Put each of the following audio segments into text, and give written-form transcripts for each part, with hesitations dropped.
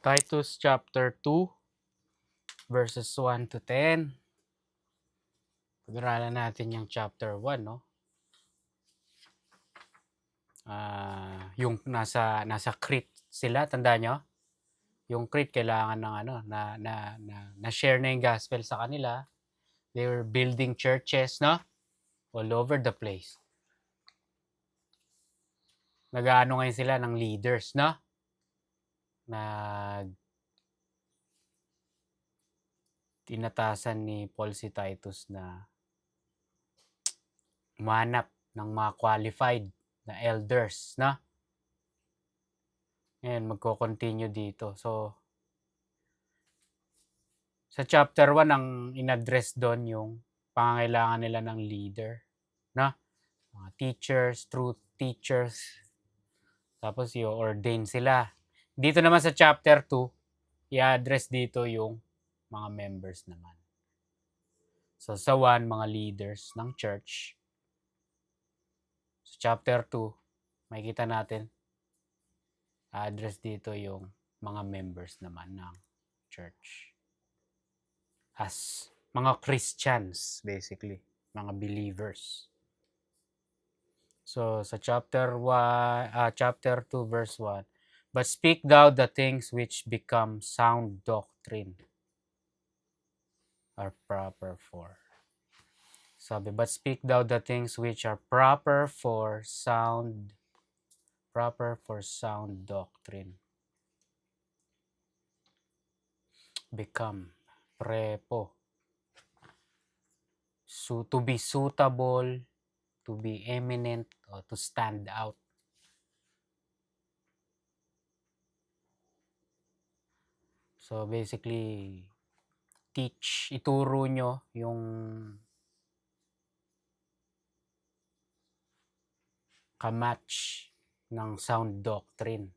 Titus chapter 2, verses 1 to 10. Pag-aralan natin yung chapter 1, no? Yung nasa Crete sila, tanda nyo? Yung Crete kailangan ng na share na yung gospel sa kanila. They were building churches, no? All over the place. Nag-aano ngayon sila ng leaders, no? Tinatasan ni Paul si Titus na umanap ng mga qualified na elders, no? Ngayon, magko-continue dito. So, sa chapter 1, ang in-address doon yung pangangailangan nila ng leader, no? Mga teachers, truth teachers, tapos i-ordain sila. Dito naman sa chapter 2, i-address dito yung mga members naman. So, sa 1, mga leaders ng church. Sa chapter 2, makikita natin, i-address dito yung mga members naman ng church. As mga Christians, basically. Mga believers. So, sa chapter 2, verse 1, "But speak thou the things which become sound doctrine are proper for." Sabi, "But speak thou the things which are proper for sound doctrine." Become, prepo. So, to be suitable, to be eminent, or to stand out. So, basically, ituro nyo yung kamatch ng sound doctrine.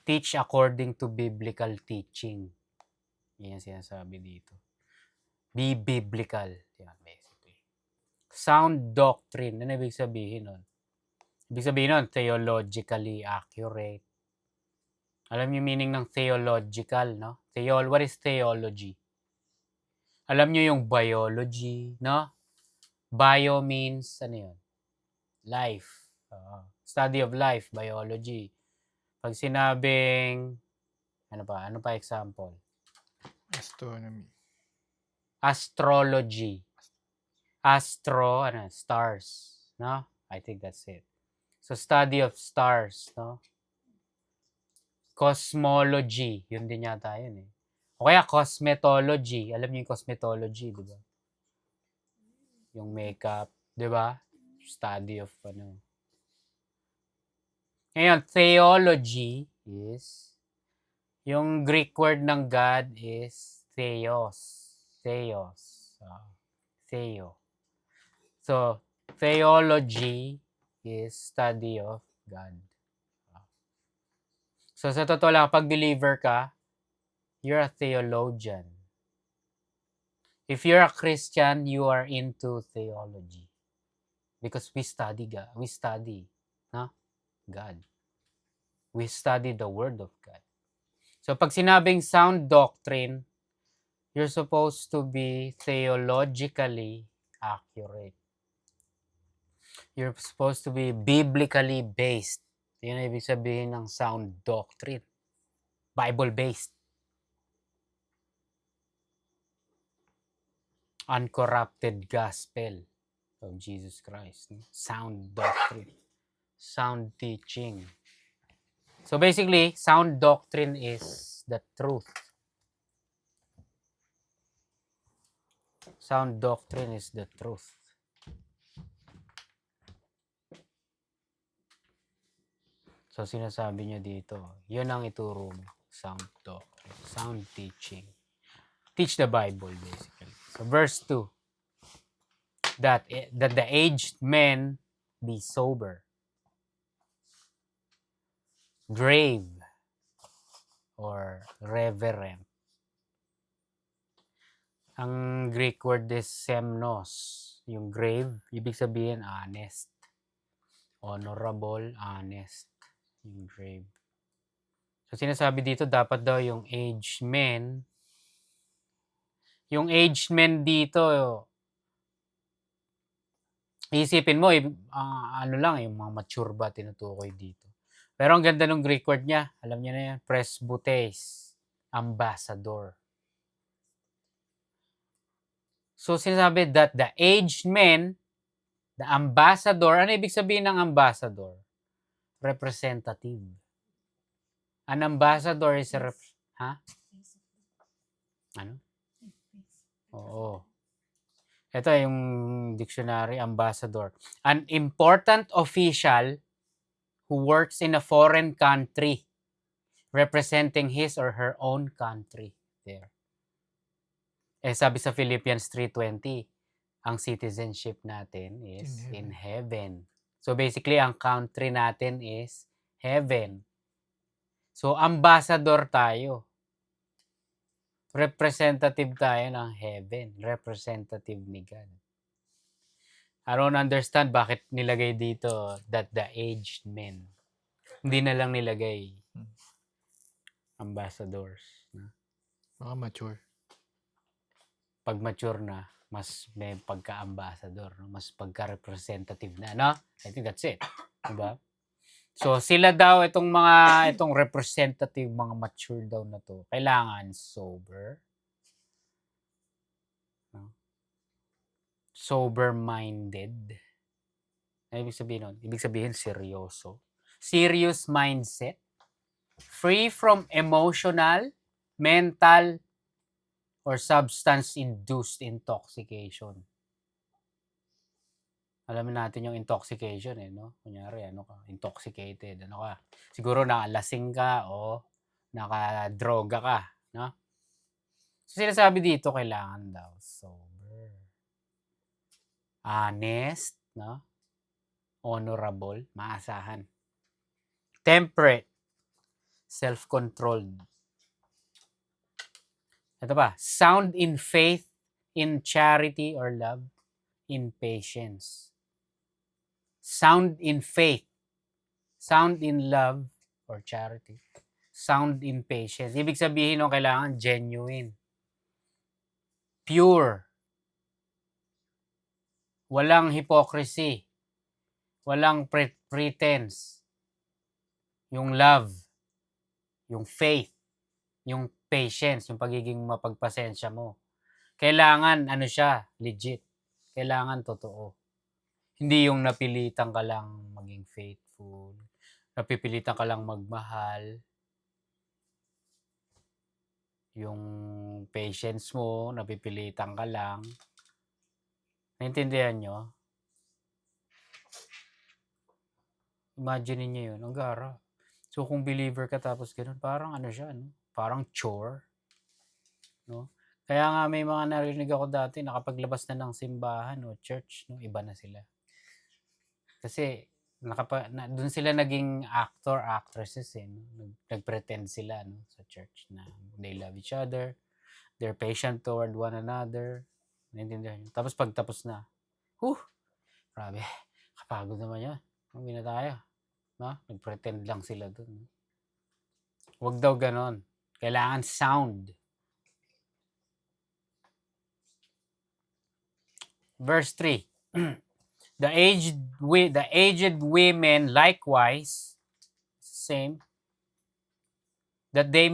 Teach according to biblical teaching. Yan sinasabi dito. Be biblical. Yan, basically. Sound doctrine. Ano ibig sabihin nun? Ibig sabihin nun, theologically accurate. Alam niyo meaning ng theological, no? What is theology? Alam niyo yung biology, no? Bio means, ano yun? Life. Study of life, biology. Pag sinabing, ano pa example? Astronomy. Astrology. Stars, no? I think that's it. So, study of stars, no? Cosmology, yun din yata yun eh. O kaya cosmetology, alam niyo yung cosmetology, di ba? Yung makeup, di ba? Study of ano. Ngayon, theology is, yung Greek word ng God is theos. Theo. So, theology is study of God. So, sa totoo lang, pag believer ka, you're a theologian. If you're a Christian, you are into theology. Because we study God. We study God. We study the Word of God. So, pag sinabing sound doctrine, you're supposed to be theologically accurate. You're supposed to be biblically based. Yun ang ibig sabihin ng sound doctrine. Bible-based. Uncorrupted gospel of Jesus Christ. Sound doctrine. Sound teaching. So basically, sound doctrine is the truth. Sound doctrine is the truth. So sinasabi niya dito, yun ang ituro mo. Sound doctrine. Sound teaching. Teach the Bible, basically. So verse 2. That the aged men be sober, grave, or reverent. Ang Greek word is semnos. Yung grave, ibig sabihin honest. Honorable, honest. Yung grave. So, sinasabi dito dapat daw yung aged men dito, iisipin mo, ano lang, yung mga mature ba tinutukoy dito. Pero ang ganda ng Greek word niya, alam niyo na yan, presbytes, ambassador. So, sinasabi that the aged men, the ambassador, ano ibig sabihin ng ambassador? Representative. An ambassador is a ha? Ano? Oo. Ito yung dictionary, ambassador. An important official who works in a foreign country representing his or her own country. There. Sabi sa Philippians 3:20, ang citizenship natin is in heaven. So basically, ang country natin is heaven. So ambassador tayo. Representative tayo ng heaven. Representative ni God. I don't understand bakit nilagay dito that the aged men. Hindi na lang nilagay ambassadors. Baka mature. Pag mature na, mas may pagka-ambassador, mas pagka-representative na, no? I think that's it. Diba? So, sila daw, itong representative, mga mature daw na to, kailangan sober. No? Sober-minded. Ano ibig sabihin nun? Ibig sabihin, seryoso. Serious mindset. Free from emotional, mental, or substance-induced intoxication. Alam natin yung intoxication no? Kunyari, intoxicated, ka. Siguro nakalasing ka o nakadroga ka, no? So, sinasabi dito, kailangan daw sober. Honest, no? Honorable, maasahan. Temperate, self-controlled. Ito pa, sound in faith, in charity or love, in patience. Sound in faith, sound in love or charity, sound in patience. Ibig sabihin kailangan genuine, pure, walang hypocrisy, walang pretense. Yung love, yung faith, yung patience, yung pagiging mapagpasensya mo. Kailangan, siya, legit. Kailangan totoo. Hindi yung napilitan ka lang maging faithful. Napipilitan ka lang magmahal. Yung patience mo, napipilitan ka lang. Naintindihan nyo? Imagine niyo yun, ang gara. So kung believer ka tapos ganun, parang siya, no? Parang chore. No? Kaya nga may mga narinig ako dati, nakapaglabas na ng simbahan o church, no? Iba na sila. Kasi doon sila naging actor, actresses no? Nagpretend sila no? Sa church na they love each other, they're patient toward one another. Naintindihan nyo? Tapos pagtapos na, grabe, kapagod naman yan. Uwi na tayo. No? Nagpretend lang sila doon. No? Huwag daw ganon. Kailangan sound. Verse 3. The aged women likewise, same, that they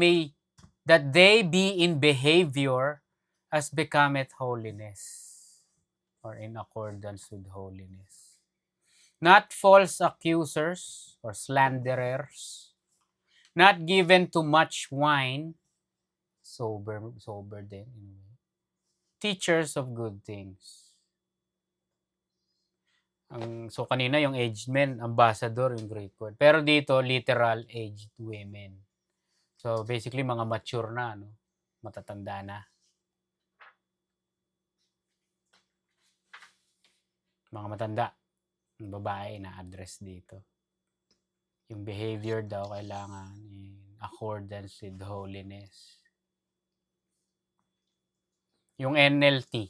be in behavior as becometh holiness, or in accordance with holiness. Not false accusers or slanderers, not given to much wine, sober din, teachers of good things. So kanina yung aged men, ambassador yung Greek word. Pero dito, literal aged women. So basically, mga mature na, no? Matatanda na. Mga matanda. Yung babae na address dito. Yung behavior daw kailangan in accordance with holiness. Yung NLT,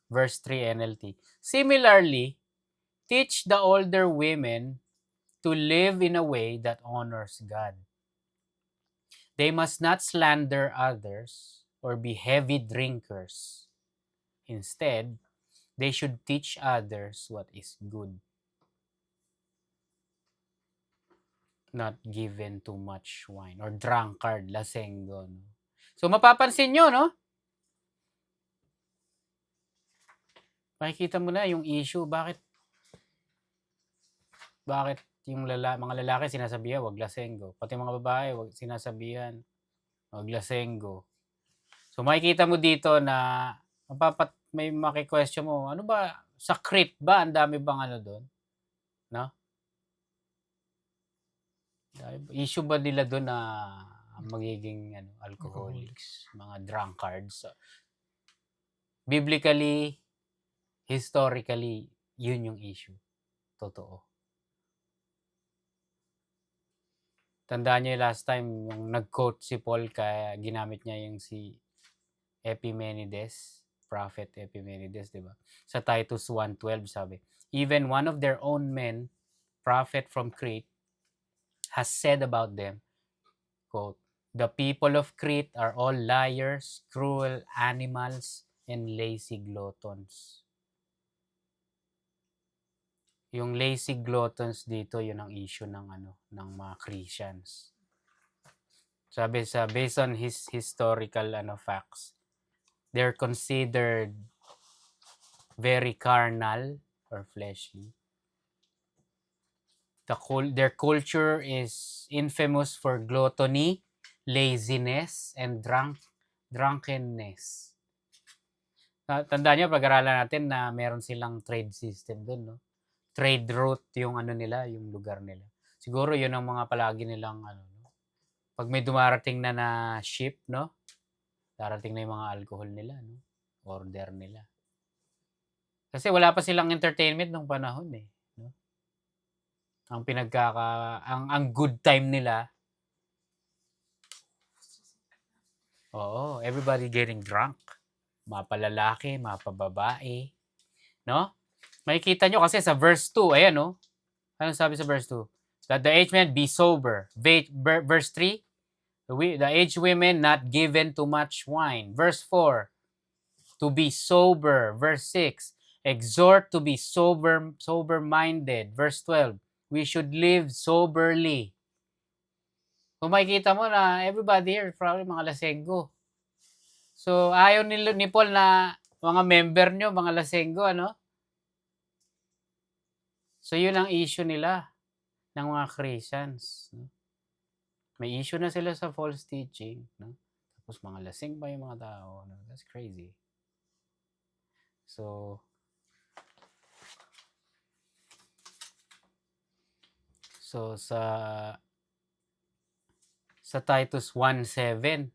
verse 3 NLT. Similarly, teach the older women to live in a way that honors God. They must not slander others or be heavy drinkers. Instead, they should teach others what is good, not given too much wine or drunkard, lasenggo. No? So mapapansin nyo, no? Makikita mo na yung issue, bakit yung mga lalaki sinasabihan, wag lasenggo. Pati mga babae, wag sinasabihan, wag lasenggo. So makikita mo dito na may maki-question mo, ano ba, sa crit ba? Ang dami bang ano doon? No? Issue ba nila doon na magiging alcoholics, mga drunkards? Biblically, historically, yun yung issue. Totoo. Tandaan niyo last time, yung nag-quote si Paul, kaya ginamit niya yung si Epimenides, Prophet Epimenides, di ba? Sa Titus 1:12 sabi, even one of their own men, prophet from Crete, has said about them, quote, the people of Crete are all liars, cruel animals, and lazy gluttons. Yung lazy gluttons dito, yun ang issue ng ng mga Christians. Sabi based on his historical facts, they're considered very carnal or fleshly. Their culture is infamous for gluttony, laziness, and drunkenness. Tandaan niyo, pag-aralan natin na meron silang trade system doon, no? Trade route yung nila, yung lugar nila. Siguro yun ang mga palagi nilang pag may dumarating na ship, no? Darating na yung mga alcohol nila, no? Order nila. Kasi wala pa silang entertainment nung panahon eh, no? Ang good time nila, everybody getting drunk. Mapalalaki, mapababae, no? Makikita nyo kasi sa verse 2, ayan, no? Ano sabi sa verse 2? That the aged men be sober. Verse 3, the aged women not given too much wine. Verse 4, to be sober. Verse 6, exhort to be sober-minded. Verse 12, we should live soberly. Kung makikita mo na everybody here, probably mga lasenggo. So, ayaw ni Paul na mga member nyo, mga lasenggo, ano? So, yun ang issue nila ng mga Christians. No? May issue na sila sa false teaching. No? Tapos mga lasing pa yung mga tao. No? That's crazy. So sa Titus 1:7,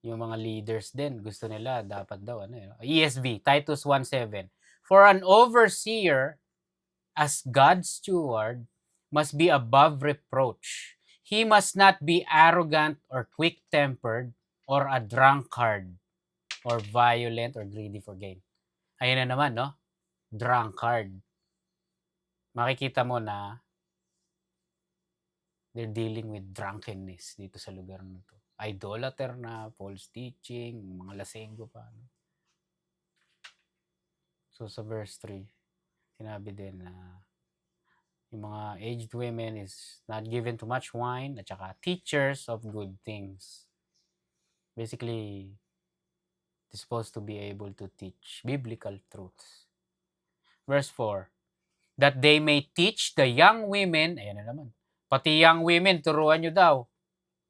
yung mga leaders din, gusto nila, dapat daw, ESV, Titus 1:7, for an overseer, as God's steward, must be above reproach. He must not be arrogant or quick-tempered or a drunkard or violent or greedy for gain. Ayun na naman, no? Drunkard. Makikita mo na they're dealing with drunkenness dito sa lugar na to. Idolater na, false teaching, mga lasenggo pa. No? So sa verse 3, sinabi din na yung mga aged women is not given too much wine at saka teachers of good things. Basically, they're supposed to be able to teach biblical truths. Verse 4, that they may teach the young women, ayan na naman, pati young women, turuan nyo daw.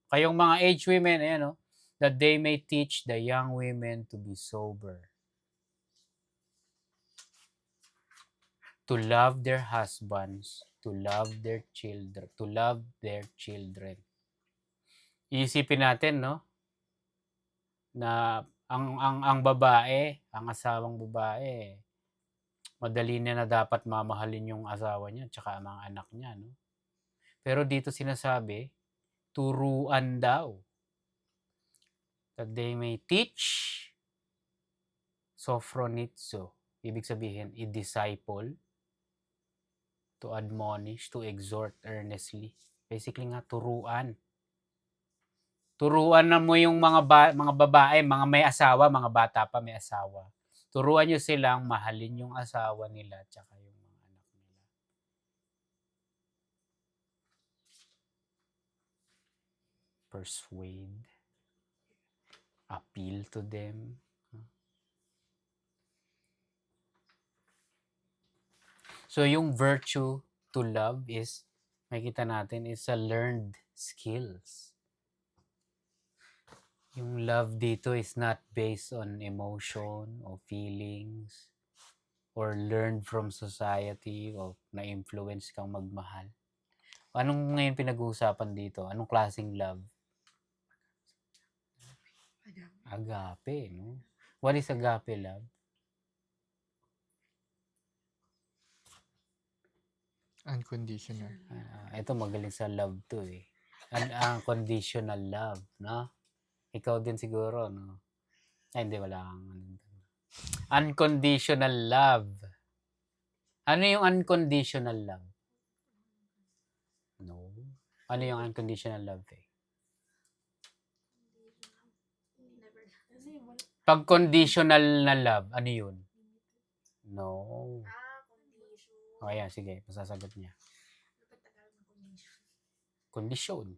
Kayong mga aged women, ayan o, that they may teach the young women to be sober, to love their husbands, to love their children. Iisipin natin, no, na ang babae, ang asawang babae, madali na dapat mamahalin yung asawa niya tsaka ang mga anak niya, no? Pero dito sinasabi, turuan daw. That they may teach, sophronitzo. Ibig sabihin, i-disciple, to admonish, to exhort earnestly. Basically nga, turuan. Turuan na mo yung mga babae, mga may asawa, mga bata pa may asawa. Turuan niyo silang mahalin yung asawa nila tsaka yung mga anak nila. Persuade. Appeal to them. So yung virtue to love is, makikita natin, is a learned skills. Yung love dito is not based on emotion or feelings or learned from society o na-influence kang magmahal. Anong ngayon pinag-uusapan dito? Anong klaseng love? Agape, no? What is agape love? Unconditional. Ito magaling sa love to eh. Unconditional love, no? Ikaw din siguro, no? Ay, hindi, wala kang unconditional love. Ano yung unconditional love? No. Ano yung unconditional love eh? Pag conditional na love, ano yun? No. O ayan, sige, masasagot niya. Condition.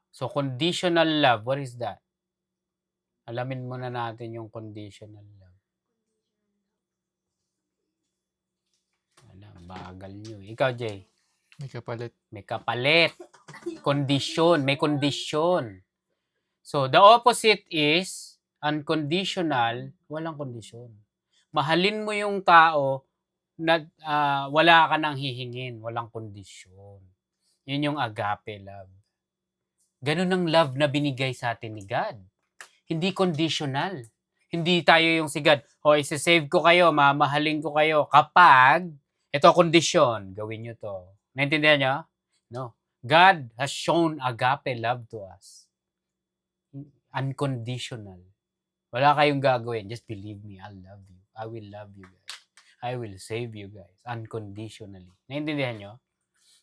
So, conditional love, what is that? Alamin muna natin yung conditional love. Alam, bagal nyo. Ikaw, Jay. May kapalit. May kapalit. Condition. May condition. So, the opposite is unconditional, walang kondisyon. Mahalin mo yung tao na wala ka nang hihingin, walang kondisyon. Yun yung agape love. Ganun ang love na binigay sa atin ni God. Hindi conditional. Hindi tayo yung si God, isa-save ko kayo, mamahalin ko kayo kapag ito kondisyon, gawin nyo to. Naintindihan nyo? No. God has shown agape love to us. Unconditional. Wala kayong gagawin. Just believe me, I'll love you. I will love you guys. I will save you guys. Unconditionally. Naintindihan nyo?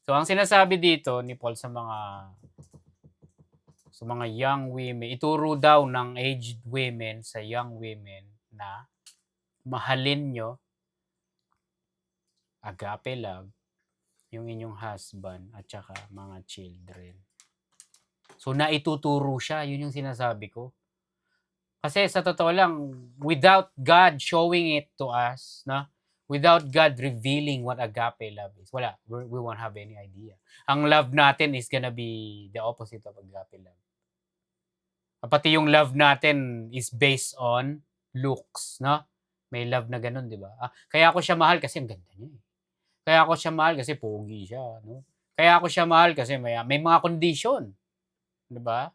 So, ang sinasabi dito ni Paul sa mga young women, ituro daw ng aged women sa young women na mahalin nyo, agape love, yung inyong husband at saka mga children. So, naituturo siya. Yun yung sinasabi ko. Kasi sa totoo lang, without God showing it to us, no? Without God revealing what agape love is, wala. We won't have any idea. Ang love natin is gonna be the opposite of agape love. Pati yung love natin is based on looks, no? May love na ganun, di ba? Kaya ako siya mahal kasi ang ganda niya. Kaya ako siya mahal kasi pogi siya, no? Kaya ako siya mahal kasi may mga condition. Di ba?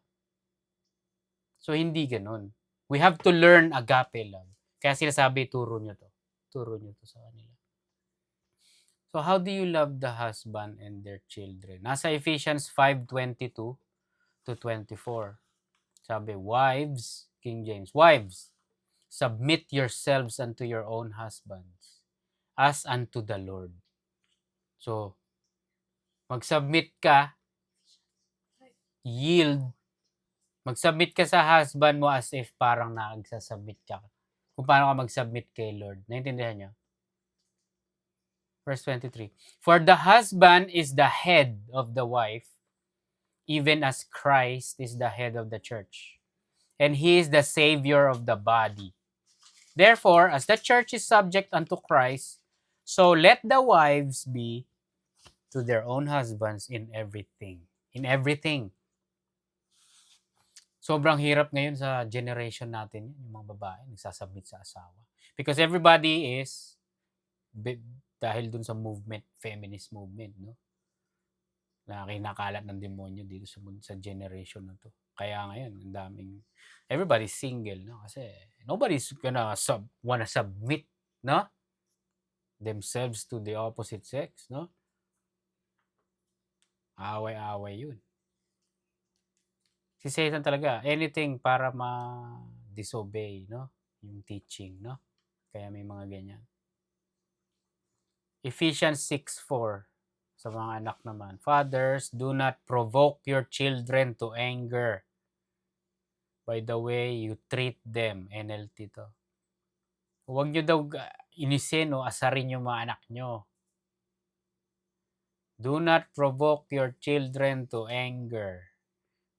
So, hindi ganun. We have to learn agape love. Kaya sinasabi, turo nyo to. Turo nyo to sa kanila. So, how do you love the husband and their children? Nasa Ephesians 5:22 to 24. Sabi, wives, King James, wives, submit yourselves unto your own husbands, as unto the Lord. So, mag-submit ka, yield, mag-submit ka sa husband mo as if parang nagsasubmit ka. Kung paano ka mag-submit kay Lord. Naintindihan niyo? Verse 23. For the husband is the head of the wife, even as Christ is the head of the church. And he is the Savior of the body. Therefore, as the church is subject unto Christ, so let the wives be to their own husbands in everything. In everything. Sobrang hirap ngayon sa generation natin, yung mga babae, nagsasubmit sa asawa. Because everybody is, dahil dun sa movement, feminist movement, no? Na kinakalat ng demonyo dito sa generation na to. Kaya ngayon, ang daming, everybody's single, no? Kasi nobody's gonna wanna submit, no? Themselves to the opposite sex, no? Away-away yun. Si Satan talaga, anything para ma-disobey, no? Yung teaching, no? Kaya may mga ganyan. Ephesians 6:4 sa mga anak naman. Fathers, do not provoke your children to anger, by the way you treat them. NLT to. Huwag nyo daw inisin o asarin yung mga anak nyo. Do not provoke your children to anger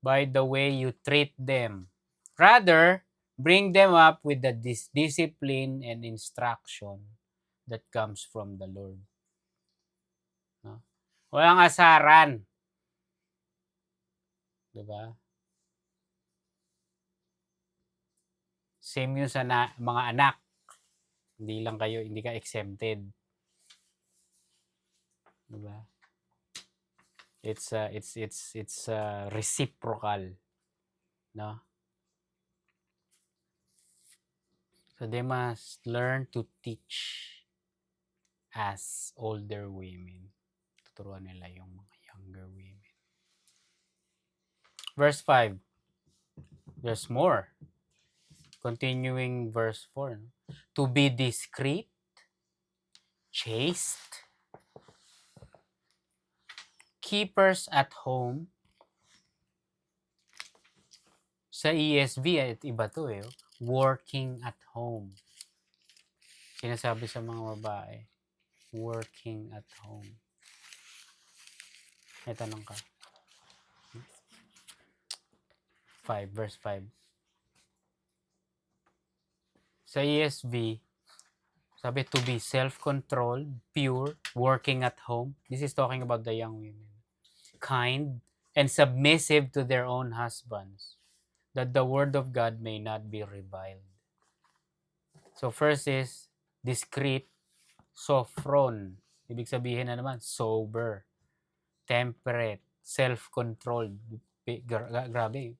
by the way you treat them. Rather, bring them up with the discipline and instruction that comes from the Lord. No? Walang asaran. Diba? Same yun sa mga anak. Hindi ka exempted. Diba? It's reciprocal, no? So they must learn to teach as older women. Tuturuan nila yung mga younger women. Verse 5. There's more. Continuing verse 4. No? To be discreet, chaste, keepers at home. Sa ESV, iba to eh. Working at home. Sinasabi sa mga babae, working at home. May tanong ka. 5, verse 5. Sa ESV, sabi to be self-controlled, pure, working at home. This is talking about the young women. Kind and submissive to their own husbands, that the word of God may not be reviled. So first is discreet, sophron. Ibig sabihin na naman, sober, temperate, self-controlled. Grabe.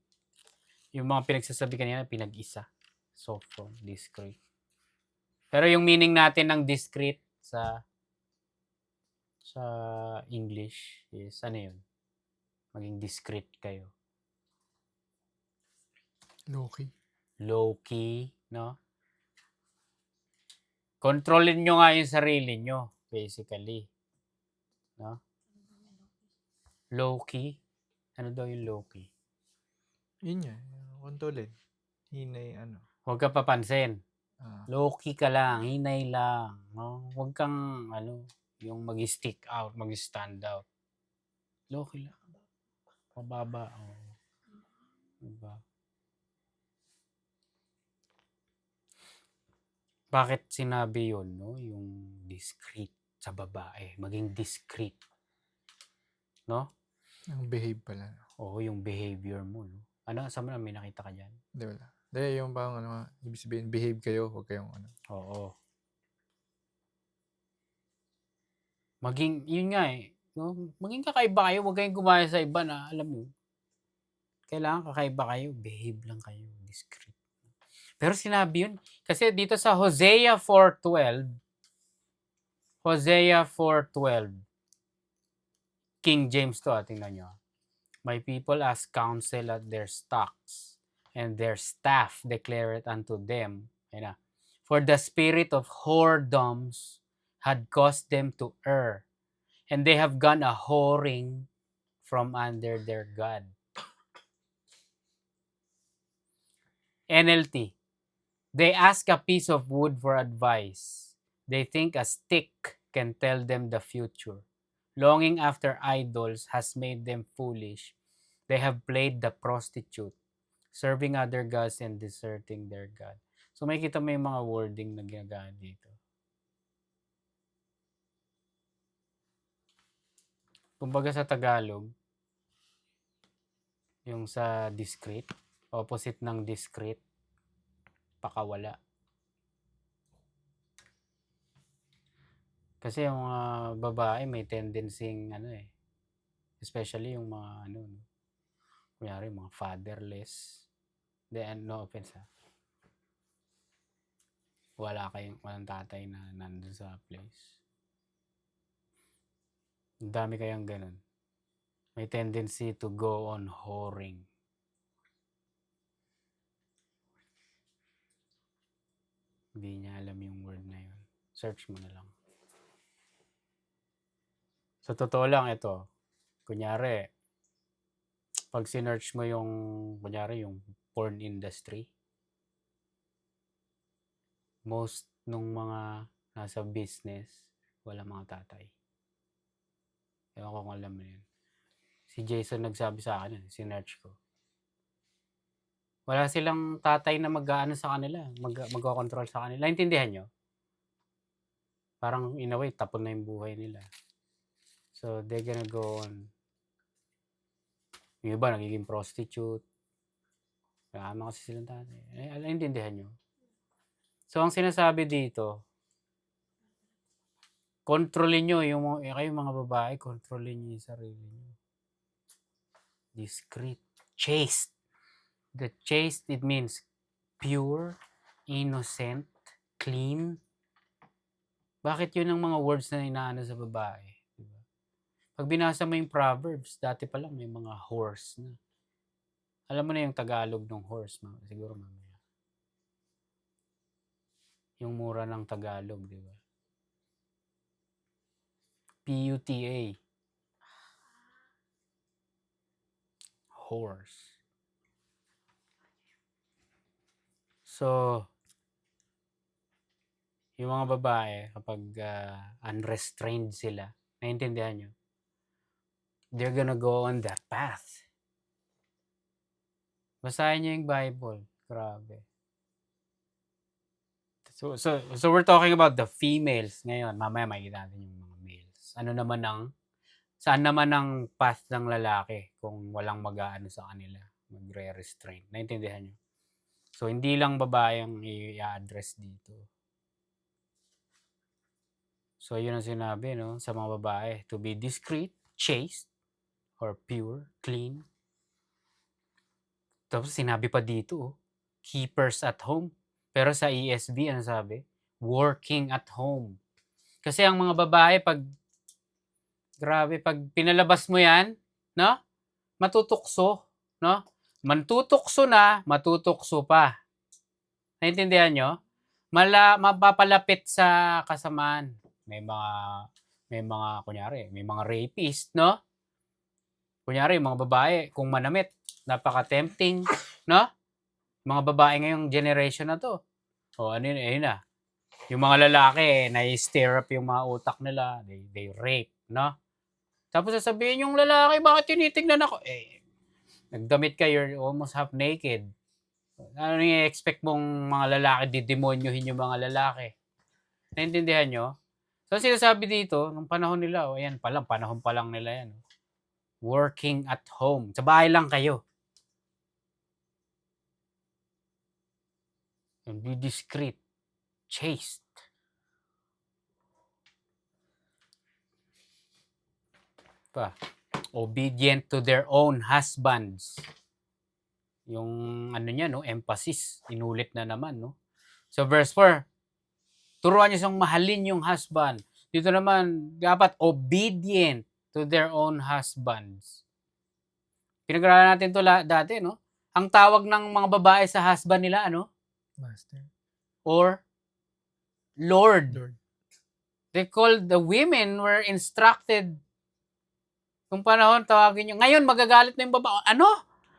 Yung mga pinagsasabi kanina, pinag-isa. Sophron, discreet. Pero yung meaning natin ng discreet sa English is ano yun? Maging discreet kayo. Low-key. Low-key, no? Kontrolin nyo nga yung sarili nyo, basically. No? Low-key? Ano daw yung low-key? Yun nga. Kontrolin. Hinay Huwag ka papansin. Ah, Low-key ka lang, hinay lang. No? Huwag kang, yung mag-stick out, mag-stand out. Low-key lang. Mababa. Oh. Diba? Bakit sinabi yun, no? Yung discreet sa babae. Maging discreet. No? ang behave pala. Oo, yung behavior mo, no? Ano? Saan mo na may nakita ka dyan? Hindi, wala. Hindi, yung bang ibig sabihin, behave kayo, huwag kayong Oo. Maging, yun nga eh. No? Maging kakaiba kayo, huwag kayong gumaya sa iba na, alam mo, kailangan kakaiba kayo, behave lang kayo, discreet. Pero sinabi yun, kasi dito sa Hosea 4:12, King James to, tingnan nyo. My people ask counsel at their stocks, and their staff declare it unto them. Ayun na. For the spirit of whoredoms had caused them to err, and they have gone a whoring from under their God. NLT. They ask a piece of wood for advice. They think a stick can tell them the future. Longing after idols has made them foolish. They have played the prostitute, serving other gods and deserting their God. So may kita mo yung mga wording na ginagamit dito. Kumbaga sa Tagalog, yung sa discreet, opposite ng discreet, pakawala. Kasi yung mga babae may tendency especially yung mga kunyari mga fatherless. Then no offense ha. Walang tatay na nandun sa place. Ang dami kayang ganun. May tendency to go on whoring. Hindi niya alam yung word na yun. Search mo na lang. Sa totoo lang ito, kunyari, pag sinearch mo yung porn industry. Most nung mga nasa business, wala mga tatay. Ewan ko kung alam mo yun. Si Jason nagsabi sa akin, sinearch ko. Wala silang tatay na mag-aano sa kanila, magko-control sa kanila. Naintindihan nyo? Parang in a way, tapon na yung buhay nila. So, they're gonna go on. Yung iba, nagiging prostitute. Kaya ano kasi silang tatay. Naintindihan nyo? So, ang sinasabi dito, kontrolin nyo kayo mga babae, kontrolin nyo yung sarili nyo. Discreet. Chaste. The chaste, it means pure, innocent, clean. Bakit yun ang mga words na inaano sa babae? Diba? Pag binasa mo yung Proverbs, dati pa lang may mga horse na. Alam mo na yung Tagalog ng horse, siguro mamaya. Yung mura ng Tagalog, di ba? PUTA. Horse. So, yung mga babae, kapag unrestrained sila, naiintindihan nyo? They're gonna go on that path. Basahin nyo yung Bible. Grabe. So we're talking about the females ngayon. Mamaya makikita natin yung mga males. Saan naman ang path ng lalaki kung walang mag-aano sa kanila, magre-restrain. Naintindihan nyo? So, hindi lang babae ang i-address dito. So, yun ang sinabi, no? Sa mga babae, to be discreet, chaste, or pure, clean. Tapos, sinabi pa dito, keepers at home. Pero sa ESV, ano sabi? Working at home. Kasi ang mga babae, pag pinalabas mo yan, no? Matutukso, no? Mantutukso na, matutukso pa. Naintindihan nyo? Mapapalapit sa kasamaan. May mga, kunyari, may mga rapist, no? Kunyari, mga babae, kung manamit, napaka-tempting, no? Mga babae ngayong generation na to. O, ano yun, ayun na. Yung mga lalaki, na-stir up yung mga utak nila, they rape, no? Tapos sasabihin yung lalaki, bakit tinitignan ako? Nagdamit ka, you're almost half naked. Ano yung expect mong mga lalaki, didemonyohin yung mga lalaki? Naintindihan nyo? So, sinasabi dito, nung panahon nila, ayan pa lang, panahon pa lang nila yan. Working at home. Sa bahay lang kayo. And be discreet. Chaste. Pa. Obedient to their own husbands. Yung ano niya, no, emphasis, inulit na naman, no. So verse 4, turuan niyo siyang mahalin yung husband. Dito naman, dapat obedient to their own husbands. Pinag-aralan natin to dati, no. Ang tawag ng mga babae sa husband nila, ano? Master. Or Lord. Lord. They called, the women were instructed. Kung panahon, tawagin nyo. Ngayon, magagalit na yung babae. Ano?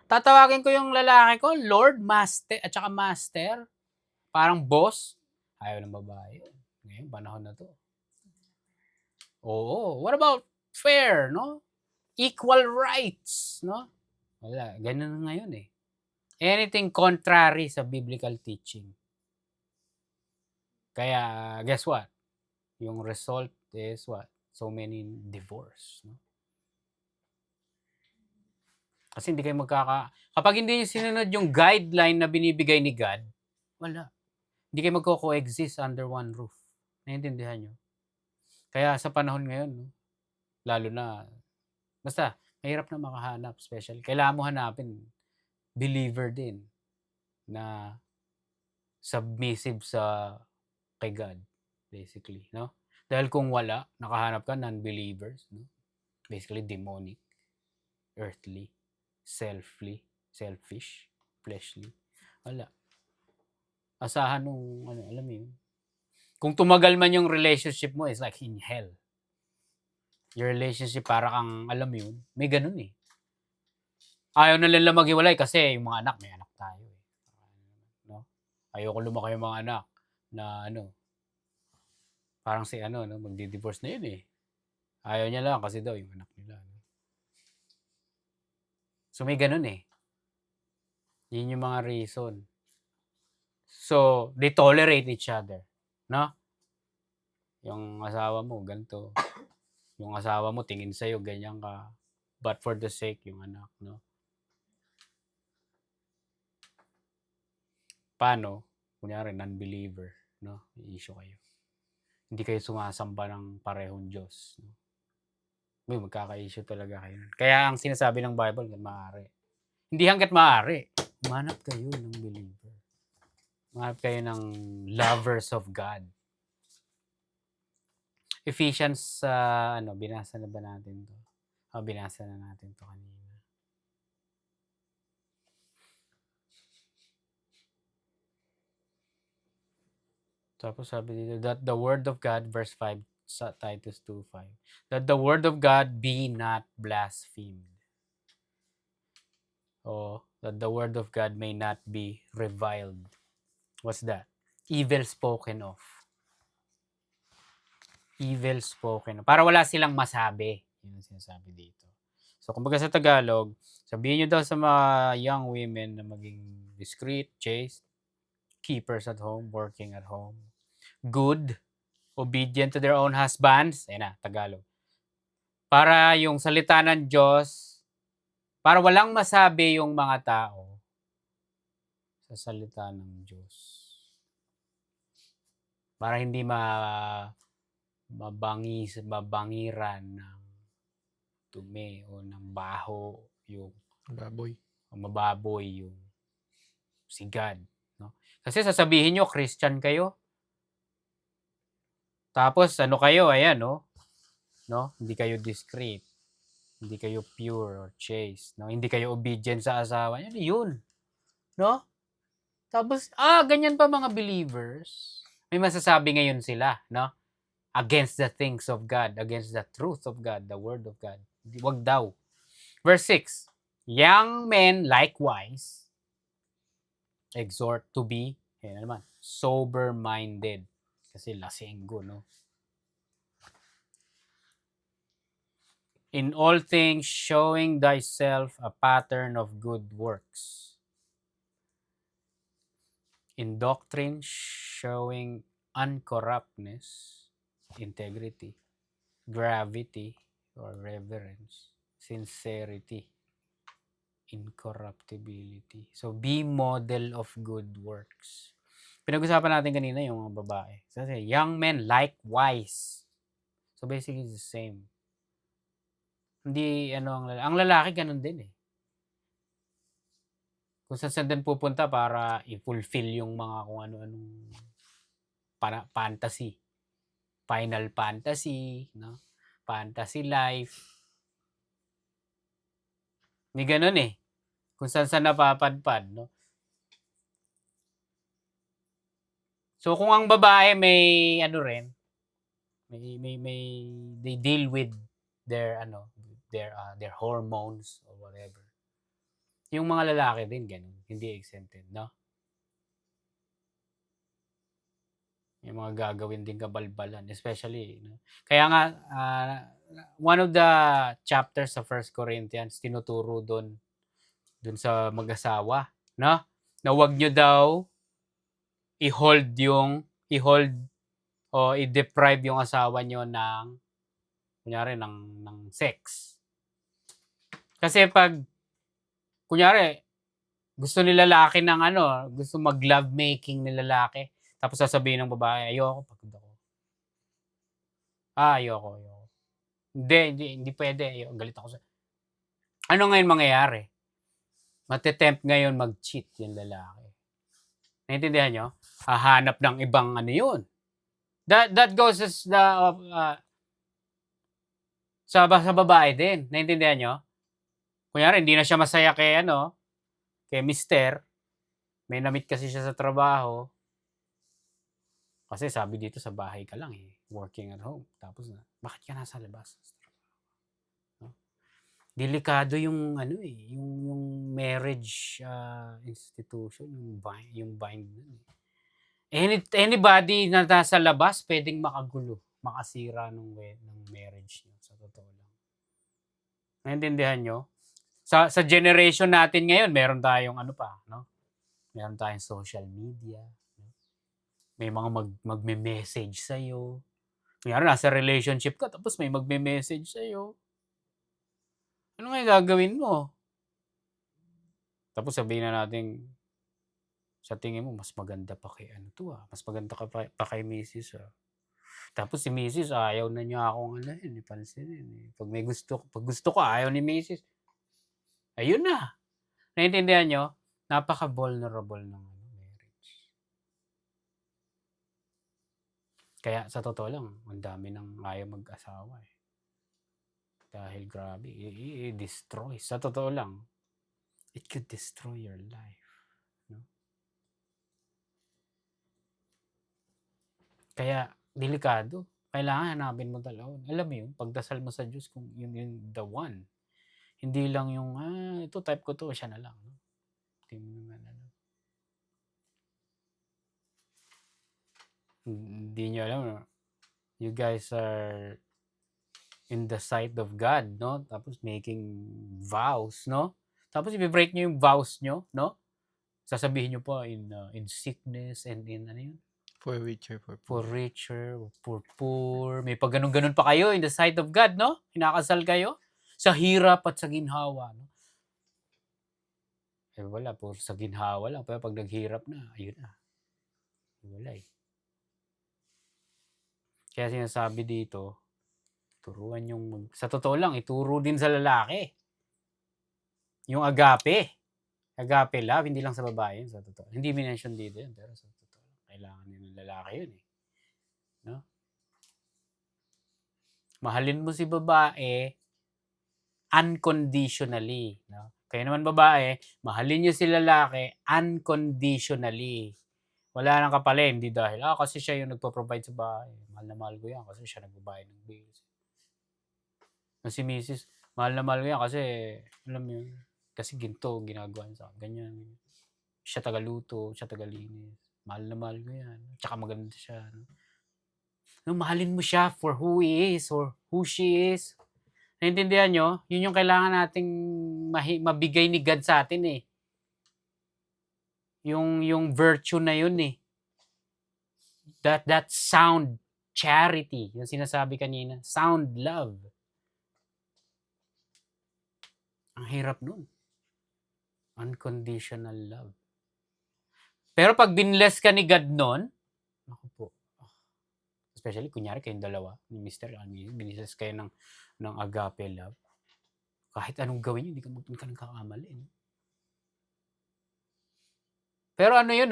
Tatawagin ko yung lalaki ko, Lord, Master, at saka Master. Parang boss. Ayaw ng babae. Ngayon, panahon na to. Oo. What about fair, no? Equal rights, no? Wala. Ganun na ngayon eh. Anything contrary sa biblical teaching. Kaya, guess what? Yung result is what? So many divorce, no? Kasi hindi kayo kapag hindi nyo sinunod yung guideline na binibigay ni God, wala. Hindi kayo magko-coexist under one roof. Naiintindihan nyo? Kaya sa panahon ngayon, no, lalo na, basta, mahirap na makahanap, special. Kailangan mo hanapin, believer din, na submissive kay God, basically, no? Dahil kung wala, nakahanap ka, non-believers, no? Basically, demonic, earthly, selfish, fleshly. Wala. Asahan nung, alam mo yun. Kung tumagal man yung relationship mo, it's like in hell. Your relationship, para kang, alam mo yun, may ganun eh. Ayaw na nila maghiwalay kasi yung mga anak, may anak tayo. Ayoko lumaki yung mga anak na ano, parang si ano 'no, magdi-divorce na yun, eh. Ayaw niya lang kasi daw yung anak nila 'no. So, may gano'n, eh. Yun yung mga reason. So, they tolerate each other, 'no? Yung asawa mo gan'to, yung asawa mo tingin sa'yo ganyan ka, but for the sake yung anak 'no. Paano kunyari non-believer 'no, may issue kayo. Hindi kayo sumasamba ng parehong Diyos 'no. Uy, magkaka-issue talaga kayo nun. Kaya ang sinasabi ng Bible hangga't maaari. Hindi hangga't maaari, humanap kayo ng believer. Humanap kayo ng lovers of God. Ephesians, ano, binasa na ba natin 'to? Binasa na natin 'to kanina. Tapos sabi dito, that the word of God, verse 5 sa Titus 2:5, that the word of God be not blasphemed. O that the word of God may not be reviled. What's that? Evil spoken of. Evil spoken of. Para wala silang masabi. Yun ang sinasabi dito. So, kumbaga sa Tagalog, sabihin nyo daw sa mga young women na maging discreet, chaste, keepers at home, working at home, good, obedient to their own husbands. Ayan na, Tagalog. Para yung salita ng Diyos, para walang masabi yung mga tao sa salita ng Diyos. Para hindi mabangiran ng dumi o ng baho yung Baboy. mababoy yung si God. No? Kasi sasabihin nyo, Christian kayo. Tapos ano kayo, ayan, no? Hindi kayo discreet. Hindi kayo pure or chaste. No? Hindi kayo obedient sa asawa. Yun. No? Tapos, ganyan pa mga believers. May masasabi ngayon sila, no? Against the things of God, against the truth of God, the word of God. Wag daw. Verse 6, young men likewise exhort to be, naman, sober-minded. Kasi lasenggo, no? In all things, showing thyself a pattern of good works. In doctrine, showing uncorruptness, integrity, gravity or reverence, sincerity, incorruptibility. So, be model of good works. Pinag-usapan natin kanina yung mga babae. Kasi, young men likewise. So, basically, it's the same. Hindi, ang lalaki ganun din eh. Kung saan din pupunta para i-fulfill yung mga kung ano-anong fantasy. Final Fantasy, no? Fantasy life. May ganun eh. Kung saan napapadpad, no? So kung ang babae may rin, they deal with their their hormones or whatever. Yung mga lalaki din ganun, hindi exempted, no? Yung mga gagawin din kabalbalan, especially, no? Kaya nga, one of the chapters sa 1 Corinthians, tinuturo doon sa mag-asawa, no? Na wag nyo daw i-hold o i-deprive yung asawa nyo ng, kunyari, ng sex. Kasi pag, kunyari, gusto ni lalaki ng gusto mag-love making ni lalaki, tapos sasabihin ng babae, ayoko, pagod ako. Ayoko. Hindi pwede. Ayoko, galit ako sa... Ano ngayon mangyayari? Matetempt ngayon mag-cheat yung lalaki. Naintindihan nyo? Hahanap ng ibang yun. That goes as sa babae din. Naintindihan nyo? Kunyari, hindi na siya masaya kay mister. May na-meet kasi siya sa trabaho. Kasi sabi dito sa bahay ka lang working at home. Tapos bakit ka nasa labas? No? Delikado yung yung marriage institution, yung bind nun. Anybody na nasa labas pwedeng makagulo, makasira ng marriage niyo, sa totoo lang. Naintindihan niyo? Sa generation natin ngayon, meron tayong ano pa, no? Meron tayong social media. No? May mga magme-message sa'yo. Kunyari, nasa relationship ka, tapos may magme-message sa'yo. Ano nga gagawin mo? Tapos sabihin na natin, sa tingin mo, mas maganda pa kay ano to mas maganda ka pa kay Mrs. Tapos si Mrs. ayaw na niya akong pansinin. Pag gusto ko, ayaw ni Mrs. Ayun na. Naintindihan nyo? Napaka-vulnerable ng marriage. Kaya sa totoo lang, ang dami nang ayaw mag-asawa Dahil grabe, i-destroy. Sa totoo lang, it could destroy your life. No? Kaya, delikado. Kailangan hanapin mo talaga. Alam mo yun, pagdasal mo sa Diyos kung yun yung the one. Hindi lang yung, ito type ko to, siya na lang. No? Hindi nyo alam, no? You guys are in the sight of God, no? Tapos making vows, no? Tapos i-break nyo yung vows nyo, no? Sasabihin nyo pa in sickness and in ano yun? For richer, For richer, for poor. May pag ganun-ganun pa kayo in the sight of God, no? Kinakasal kayo sa hirap at sa ginhawa, no? Wala, puro sa ginhawa lang. Pero pag naghirap na, ayun na. Wala Kaya sinasabi dito, turuan yung sa totoo lang, ituro din sa lalaki. Yung agape. Agape love, hindi lang sa babae yun, sa totoo. Hindi minention dito yun, pero sa totoo lang, kailangan din ng lalaki yun No? Mahalin mo si babae unconditionally. No? Kaya naman babae, mahalin nyo si lalaki unconditionally. Wala nang kapalit, hindi dahil, kasi siya yung nagpo-provide sa bahay. Mahal na mahal ko yan kasi siya nagbabayad ng bills. Si Mrs., mahal na mahal ko yan kasi, alam mo yun, kasi ginto, ginagawa niya sa akin. Ganyan. Siya tagaluto, siya tagalinis. Mahal na mahal ko yan. Tsaka maganda siya. No, mahalin mo siya for who he is or who she is. Naintindihan nyo? Yun yung kailangan nating mabigay ni God sa atin Yung virtue na yun That sound charity. Yung sinasabi kanina. Sound love. Ang hirap nun. Unconditional love. Pero pag binless ka ni God nun, ako po, especially kunyari kayong dalawa, ni Mr. and Mrs. Binless kayo ng agape love, kahit anong gawin nyo, hindi ka nagkakamali. Pero ano yun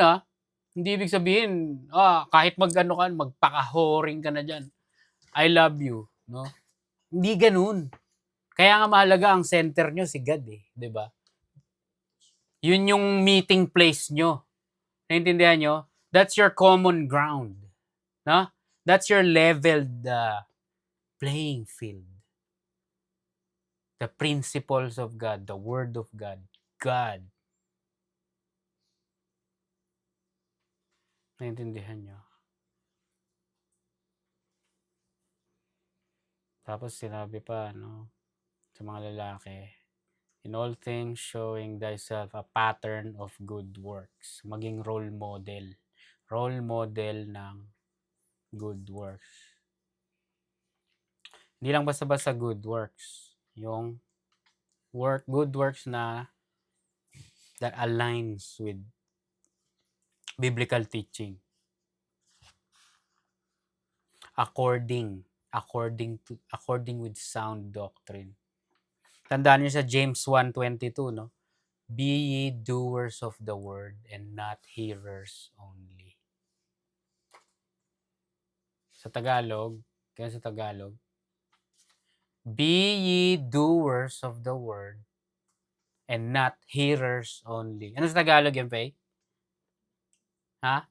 hindi ibig sabihin, kahit magpaka-whoring ka na dyan, I love you, no? Hindi ganun. Kaya nga mahalaga ang center nyo si God di ba? Yun yung meeting place nyo. Naintindihan nyo? That's your common ground. No? That's your leveled playing field. The principles of God, the Word of God, God. Naintindihan nyo? Tapos sinabi pa, sa mga lalaki, in all things showing thyself a pattern of good works. Maging role model. Role model ng good works. Hindi lang basta-basta good works. Yung good works na that aligns with biblical teaching. According with sound doctrine. Tandaan niyo sa James 1:22, no? Be ye doers of the word and not hearers only. Sa Tagalog, be ye doers of the word and not hearers only. Ano sa Tagalog yan, Faye? Ha?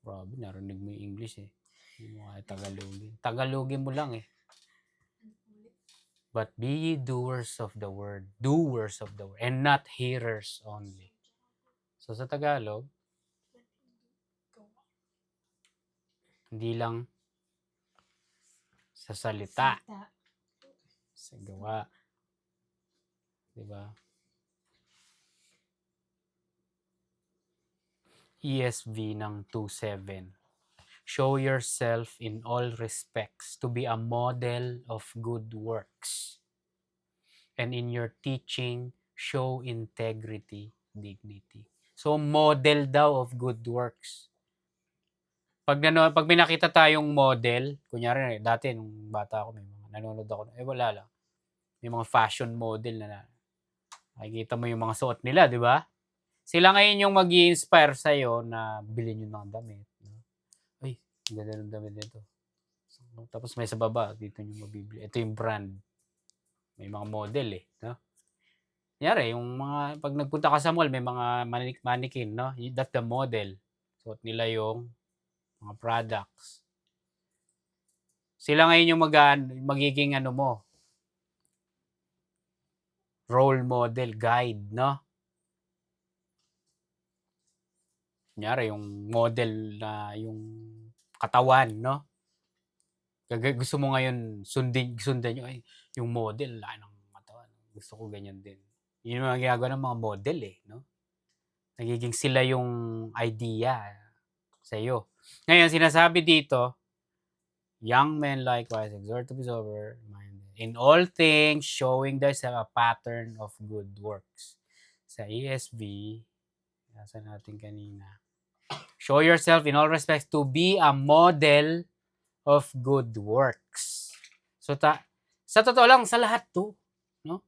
Grabe, narinig mo yung English Yung mga Tagalogin. Tagalogin mo lang But be ye doers of the word, and not hearers only. So sa Tagalog, Hindi lang sa salita, Salita. sa gawa. Diba? ESV ng 2:7. Show yourself in all respects to be a model of good works. And in your teaching, show integrity, dignity. So, model daw of good works. Pag may nakita tayong model, kunyari, dati nung bata ako, may mga nanonood ako, wala lang. May mga fashion model na nakikita mo yung mga suot nila, di ba? Sila ngayon yung mag-i-inspire sa'yo na bilhin yung mga damit. No? Ay, ang ganda ng damit nito. So, tapos may sa baba, dito nyo mabibili. Ito yung brand. May mga model eh. No? Kunyari, yung mga, pag nagpunta ka sa mall, may mga mannequin, no? That's the model. Suot nila yung mga products. Sila ngayon yung magiging ano mo, role model, guide, no? Kunyari, yung model na yung katawan, no? Gusto mo ngayon sundan yung, yung model, laki ng katawan. Gusto ko ganyan din. Yun yung mga ginagawa ng mga model eh, no? Nagiging sila yung idea sa iyo. Ngayon, sinasabi dito, young men likewise exhort to be sober-minded. In all things, showing themselves a pattern of good works. Sa ESV, nasa natin kanina, show yourself in all respects to be a model of good works. So, sa totoo lang, sa lahat to. No?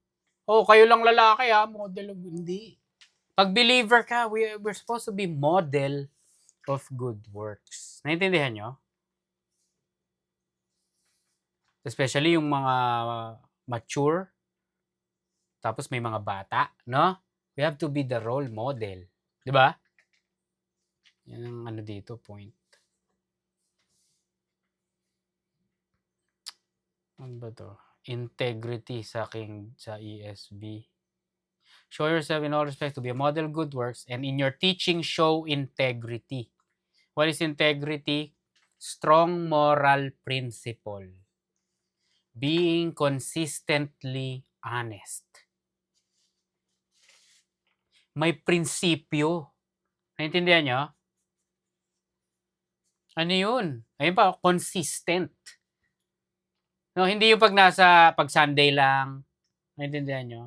Oh, kayo lang lalaki model of hindi. Pag believer ka, we're supposed to be model of good works. Naintindihan nyo? Especially yung mga mature, tapos may mga bata, no? We have to be the role model. Di ba? Yan ang ano dito, point. Ano ba to? Integrity sa ESV. Show yourself in all respects to be a model of good works, and in your teaching, show integrity. What is integrity? Strong moral principle. Being consistently honest. May prinsipyo. Naintindihan nyo? Ano yun? Ayun pa, consistent. No, hindi yung pag Sunday lang. Naintindihan nyo?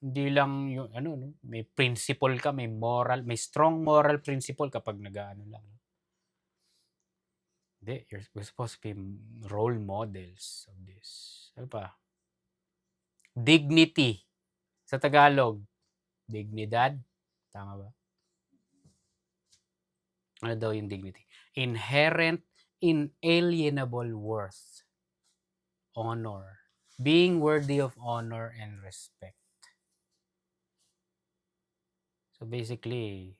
Hindi lang yung ano, no? May principle ka, may moral, may strong moral principle kapag nag-ano lang. Hindi, we're supposed to be role models of this. Ano pa? Dignity. Sa Tagalog, dignidad. Tama ba? Ano daw yung dignity? Inherent, inalienable worth. Honor. Being worthy of honor and respect. So basically,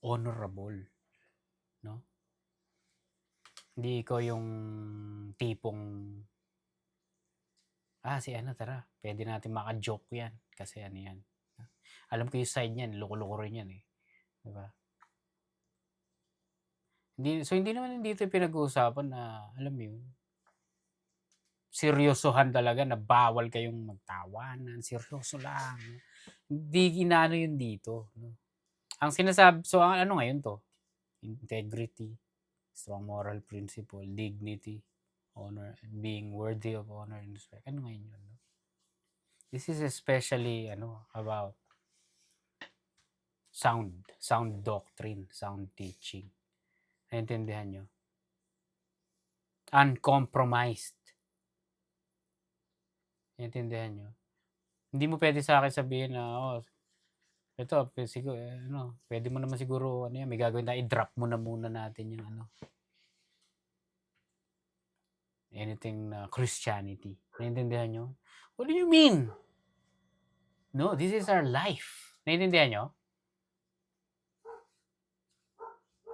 honorable. No? Hindi ikaw yung tipong, si ano, tara, pwede natin maka-joke yan. Kasi ano yan. Alam ko yung side niyan, loko-loko rin yan eh. Diba? Hindi naman dito pinag-uusapan na, alam mo yun, seryosohan talaga na bawal kayong magtawanan, seryoso lang. Hindi ginano yun dito. No? Ang sinasabi, so ano ngayon to? Integrity, strong moral principle, dignity, honor, being worthy of honor and respect. Ano ngayon yun? No? This is especially about sound doctrine, sound teaching. Naintindihan nyo? Uncompromised. Naintindihan nyo? Hindi mo pwede sa akin sabihin na, ito, siguro, pwede mo naman siguro, may gagawin tayo, i-drop mo na muna natin yung anything na Christianity. Naintindihan nyo? What do you mean? No, this is our life. Naintindihan nyo?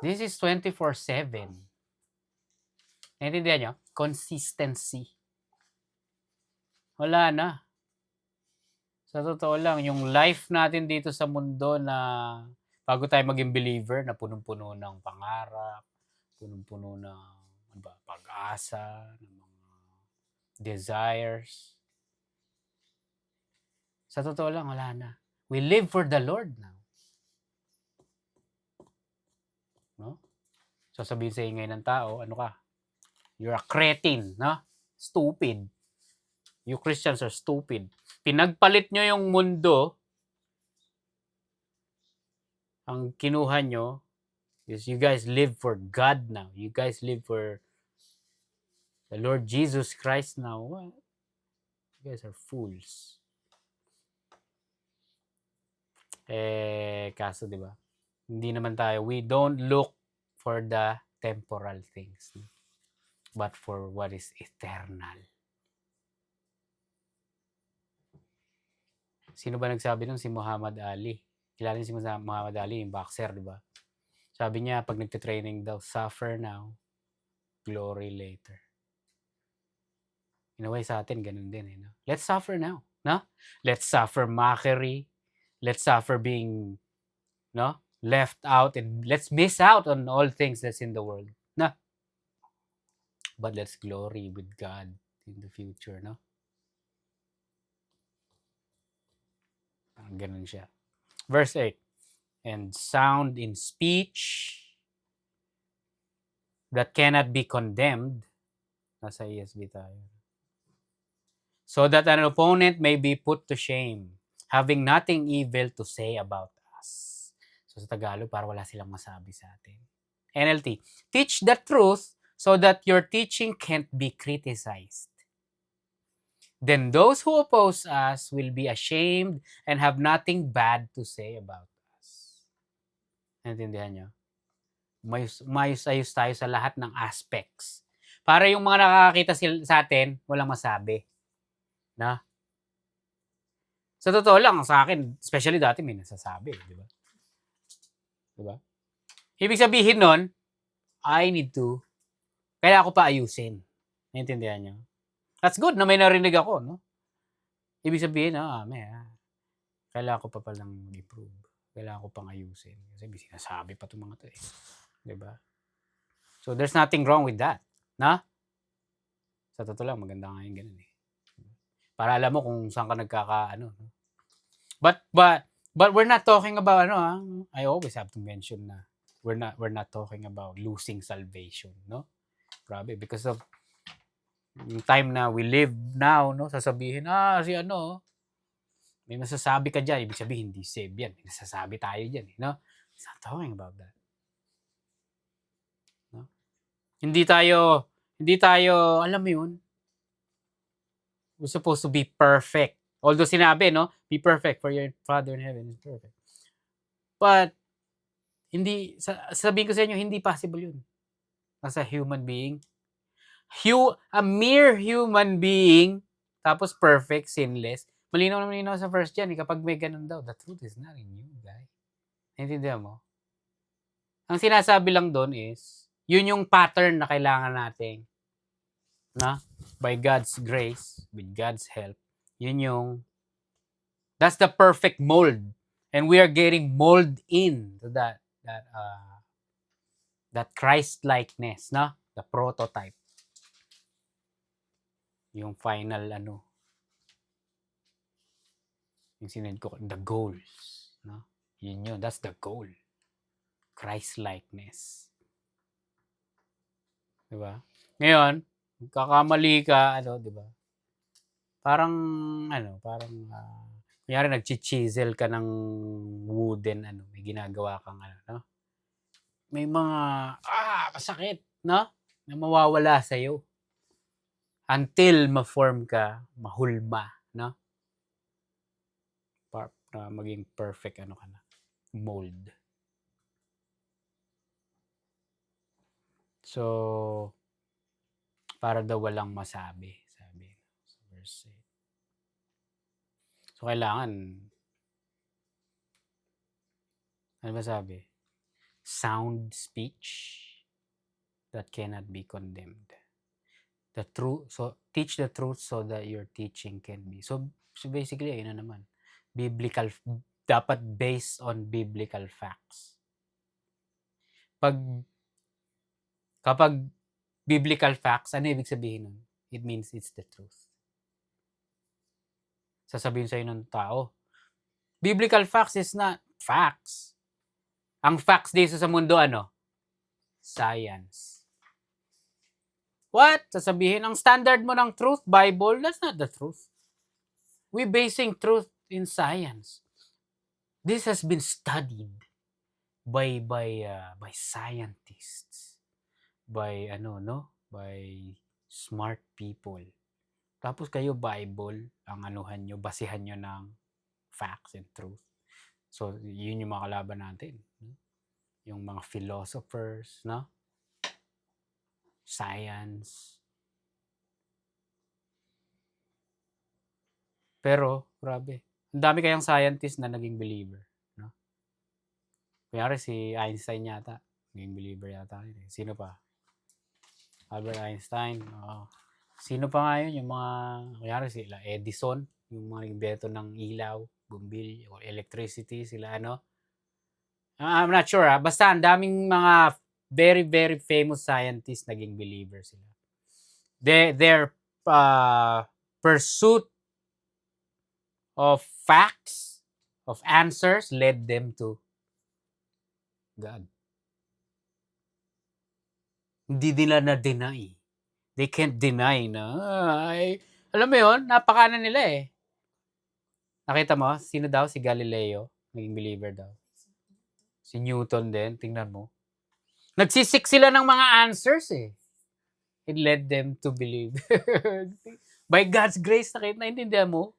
This is 24/7. Naintindihan nyo? Consistency. Wala na. Sa totoo lang, yung life natin dito sa mundo na Bago tayo maging believer na punong-puno ng pangarap, punong-puno ng ano ba, pag-asa, ng mga desires. Sa totoo lang, wala na. We live for the Lord now. No? Sasabihin sa ingay ng tao, ano ka? You're a cretin, no? Stupid. You Christians are stupid. Pinagpalit nyo yung mundo, ang kinuha nyo is you guys live for God now. You guys live for the Lord Jesus Christ now. What? You guys are fools. Kaso, di ba? Hindi naman tayo, we don't look for the temporal things, but for what is eternal. Sino ba nagsabi nun? Si Muhammad Ali. Kilala niyo si Muhammad Ali, yung boxer, di ba? Sabi niya, pag nagte-training daw, suffer now, glory later. In a way, sa atin, ganun din. No? Let's suffer now. No? Let's suffer mockery. Let's suffer being left out. And let's miss out on all things that's in the world. No? But let's glory with God in the future. No? Ganun siya. Verse 8. And sound in speech that cannot be condemned. Nasa ESV tayo. So that an opponent may be put to shame, having nothing evil to say about us. So sa Tagalog, para wala silang masabi sa atin. NLT. Teach the truth so that your teaching can't be criticized. Then those who oppose us will be ashamed and have nothing bad to say about us. Naintindihan nyo? Mayos-ayos tayo sa lahat ng aspects. Para yung mga nakakakita sa atin, walang masabi. Na? Sa totoo lang, sa akin, especially dati may nasasabi. Di ba? Di ba? Ibig sabihin nun, kaya ako pa ayusin. Naintindihan nyo? That's good na may narinig ako, no? Ibig sabihin, kailangan ko pa palang improve. Kailangan ko pang ayusin. Kasi may sinasabi pa itong mga to eh. Diba? So, there's nothing wrong with that. Na? Sa totoo lang, maganda nga yung ganun eh. Para alam mo kung saan ka nagkakaano. But we're not talking about, I always have to mention na we're not talking about losing salvation, no? Grabe, because of yung time na we live now, no? Sasabihin, may masasabi ka dyan. Ibig sabihin, hindi save yan. May nasasabi tayo dyan, no? It's not talking about that. No? Hindi tayo, alam mo yun, we're supposed to be perfect. Although sinabi, no? Be perfect for your Father in heaven is perfect. But, sabihin ko sa inyo, hindi possible yun. As a human being. A mere human being, tapos perfect, sinless. Malinaw sa verse dyan, kapag may ganun daw, the truth is not in you, guys. Naintindihan mo? Ang sinasabi lang doon is, yun yung pattern na kailangan natin, by God's grace, with God's help, that's the perfect mold. And we are getting molded into that Christ-likeness, the prototype. Yung final, yung sinend ko, the goals. Yun, that's the goal. Christ-likeness. Diba? Ngayon, kakamali ka, diba? Parang, kunyari nag-chisel ka ng wooden, may ginagawa kang, may mga, masakit, na mawawala sa'yo. Until ma-form ka, mahulma, na maging perfect, mold. So, para daw walang masabi, sabi sa verse 8. So, kailangan, ano ba sabi? Sound speech that cannot be condemned. The truth, so teach the truth so that your teaching can be. So basically, ayun na naman. dapat based on biblical facts. Kapag biblical facts, ano ibig sabihin nun? It means it's the truth. Sasabihin sa'yo ng tao, biblical facts is not facts. Ang facts dito sa mundo, ano? Science. What? Sasabihin, ang standard mo ng truth, Bible, that's not the truth. We basing truth in science. This has been studied by scientists, by smart people. Tapos kayo Bible, ang anuhan nyo, basihan nyo ng facts and truth. So, yun yung mga kalaban natin. Yung mga philosophers, no? Science. Pero, grabe. Ang dami kayang scientist na naging believer. No? Kunyari si Einstein yata. Naging believer yata. Sino pa? Albert Einstein. Sino pa nga yun? Yung mga, kunyari sila Edison. Yung mga invento ng ilaw, bumbil, or electricity. Sila ano. I'm not sure. Basta ang daming mga very, very famous scientists naging believer sila. Their pursuit of facts, of answers, led them to God. Hindi nila na-deny. They can't deny na, alam mo yun, napakana nila eh. Nakita mo, sino daw? Si Galileo, naging believer daw. Si Newton din, tingnan mo. Nagsisik sila ng mga answers eh. It led them to believe. By God's grace, naintindihan mo?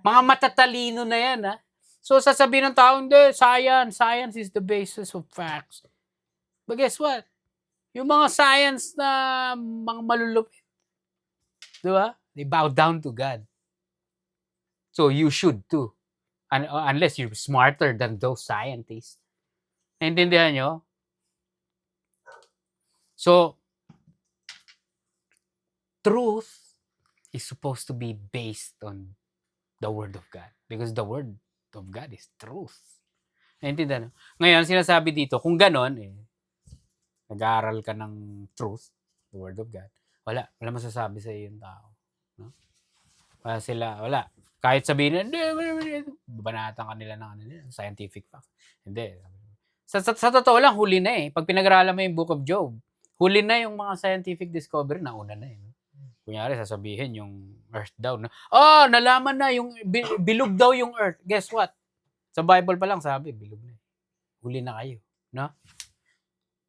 Mga matatalino na yan, ha? So, sasabihin ng tao, hindi, science is the basis of facts. But guess what? Yung mga science na mga malulupit, di ba? They bow down to God. So, you should too. Unless you're smarter than those scientists. Naintindihan nyo? So, truth is supposed to be based on the Word of God. Because the Word of God is truth. Naintindihan nyo? Ngayon, sinasabi dito, kung ganon, nag-aaral ka ng truth, the Word of God, wala masasabi sa iyo yung tao. No? Wala. Kahit sabihin, banatan ka nila ng scientific facts. Hindi. Sa totoo lang, huli na eh. Pag pinag-aralan mo yung Book of Job, huli na yung mga scientific discovery, nauna na eh. Kunyari, sasabihin yung earth daw. Nalaman na yung bilog daw yung earth. Guess what? Sa Bible pa lang sabi, bilog na. Huli na kayo. No?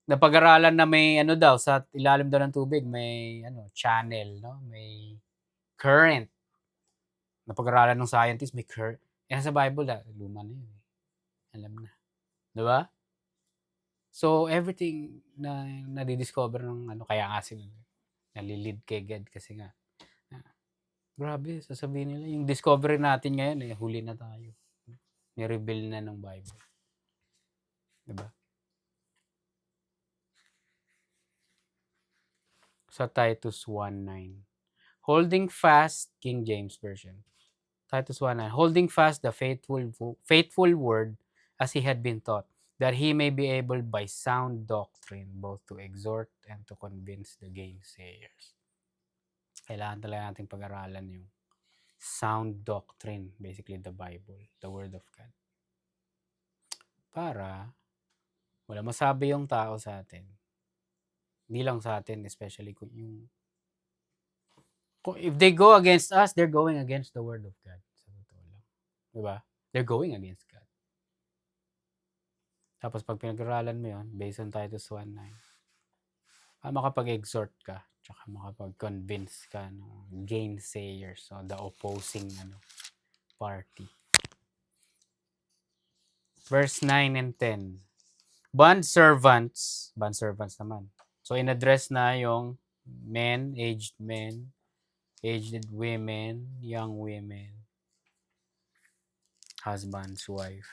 Napag-aralan na may daw, sa ilalim daw ng tubig, may channel, no? May current. Napag-aralan ng scientist, may current. Sa Bible, luma na yun. Alam na. Diba? So, everything na nadidiscover ng kaya nga sila nalilid kay God kasi nga grabe, sasabihin nila yung discovery natin ngayon huli na tayo. Ni-reveal na ng Bible. Diba? Sa Titus 1:9. Holding fast, King James Version. Titus 1:9. Holding fast the faithful word as he had been taught, that he may be able by sound doctrine both to exhort and to convince the gainsayers. Kailangan talaga nating pag-aralan yung sound doctrine, basically the Bible, the Word of God. Para wala masabi yung tao sa atin. Hindi lang sa atin, especially kung if they go against us, they're going against the Word of God. Sa totoo lang. Diba? They're going against God. Tapos pag pinag-aralan mo yun, based on Titus 1:9, makapag-exhort ka, tsaka makapag-convince ka ng gainsayers, so the opposing party. Verse 9 and 10. Bondservants naman. So, in-address na yung men, aged women, young women, husbands, wife.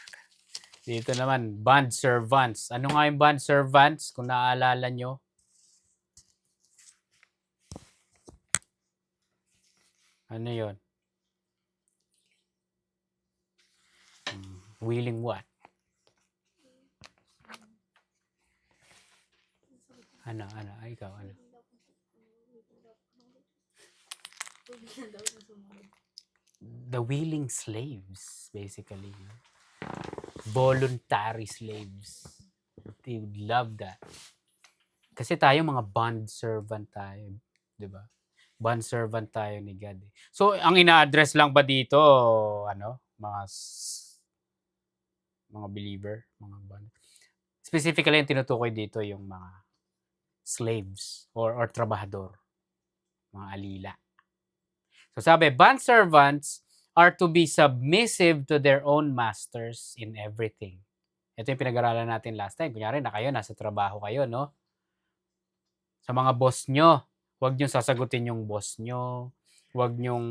Dito naman, bondservants. Ano nga yung bondservants? Kung naaalala nyo. Ano yun? Willing what? Ano? Ikaw, ano? The willing slaves, basically. Voluntary slaves. They would love that. Kasi tayo mga bond servant tayo, 'di ba? Bond servant tayo ni God. So, ang ina-address lang ba dito, ano, mga believer, mga bond. Specifically, yung tinutukoy dito yung mga slaves or trabahador, mga alila. So sabi, bond servants are to be submissive to their own masters in everything. Ito yung pinag-aralan natin last time. Kunyari na kayo, nasa trabaho kayo, no? Sa mga boss nyo, huwag nyo sasagutin yung boss nyo. Huwag nyong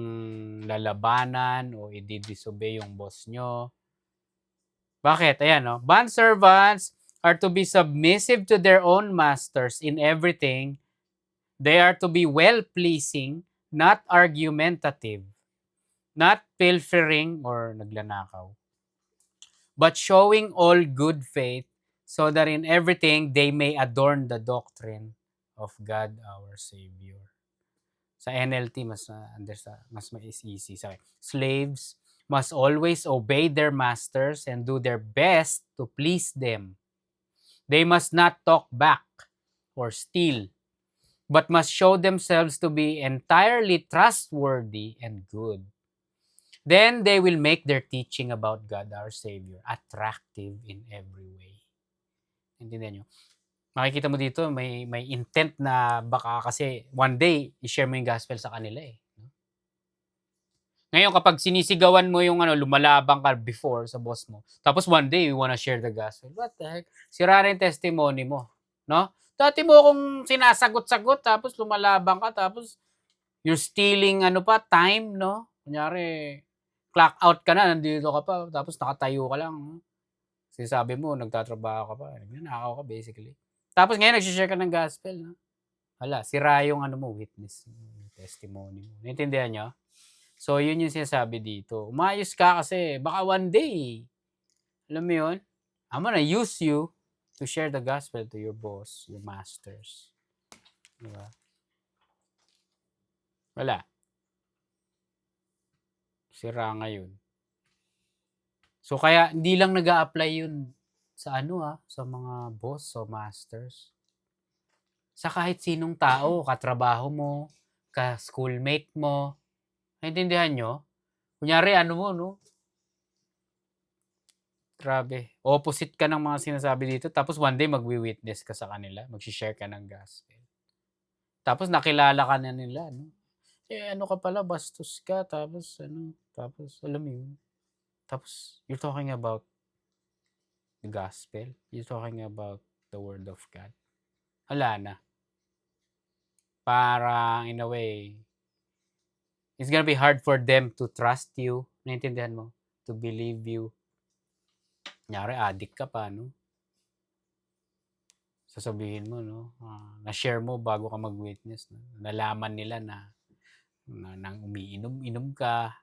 lalabanan o i-disobey yung boss nyo. Bakit? Ayan, no? Bond servants are to be submissive to their own masters in everything. They are to be well-pleasing, not argumentative, not pilfering or naglanakaw, but showing all good faith, so that in everything they may adorn the doctrine of God our Savior. Sa NLT, mas easy. Sorry. Slaves must always obey their masters and do their best to please them. They must not talk back or steal, but must show themselves to be entirely trustworthy and good. Then they will make their teaching about God our Savior attractive in every way. Intindihan nyo? Makikita mo dito, may intent na baka kasi one day, i-share mo yung gospel sa kanila eh. Ngayon, kapag sinisigawan mo yung lumalabang ka before sa boss mo, tapos one day, you wanna share the gospel, what the heck? Sira rin testimony mo. No? Dati mo kung sinasagot-sagot, tapos lumalabang ka, tapos you're stealing time, no? Kunyari, clock out ka na, nandito ka pa, tapos nakatayo ka lang. No? Sinasabi mo, nagtatrabaho ka pa. Nagnanakaw ka, basically. Tapos ngayon, nagsishare ka ng gospel. No? Hala, sira yung witness, testimony mo. Naintindihan nyo? So, yun yung sinasabi dito. Umayos ka kasi baka one day, alam mo yun, I'm gonna use you to share the gospel to your boss, your masters. Diba? Wala. Sira ngayon. So, kaya hindi lang nag-a-apply yun sa sa mga boss o masters. Sa kahit sinong tao, katrabaho mo, ka-schoolmate mo. Naintindihan nyo? Kunyari, no? Grabe. Opposite ka ng mga sinasabi dito. Tapos one day, magwi-witness ka sa kanila. Mag-share ka ng gospel. Tapos nakilala ka na nila. No? Ka pala, bastos ka. Tapos, alam mo yun. Tapos, you're talking about the gospel. You're talking about the word of God. Wala na. Para, in a way, it's gonna be hard for them to trust you. Naintindihan mo? To believe you. Kunyari, addict ka pa, no? Sasabihin mo, no? Na-share mo bago ka mag-witness. No? Nalaman nila na nang umiinom-inom ka,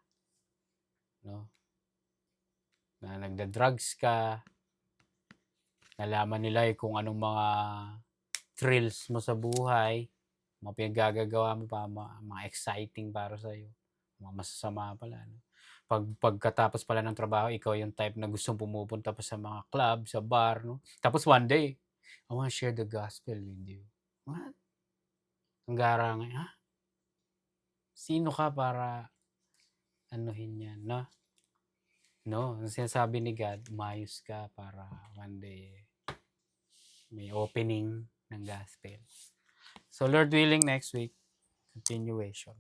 no? Na nagda-drugs ka. Nalaman nila kung anong mga thrills mo sa buhay, mga pinaggagawa mo pa, mga exciting para sa'yo. Mga masasama pala, no? Pagkatapos pala ng trabaho, ikaw yung type na gustong pumupunta pa sa mga club, sa bar, no? Tapos one day, I want to share the gospel with you. What? Ang garang, ha? Sino ka para anuhin yan, no? No, ang sinasabi ni God, umayos ka para one day may opening ng gospel. So Lord willing, next week, continuation.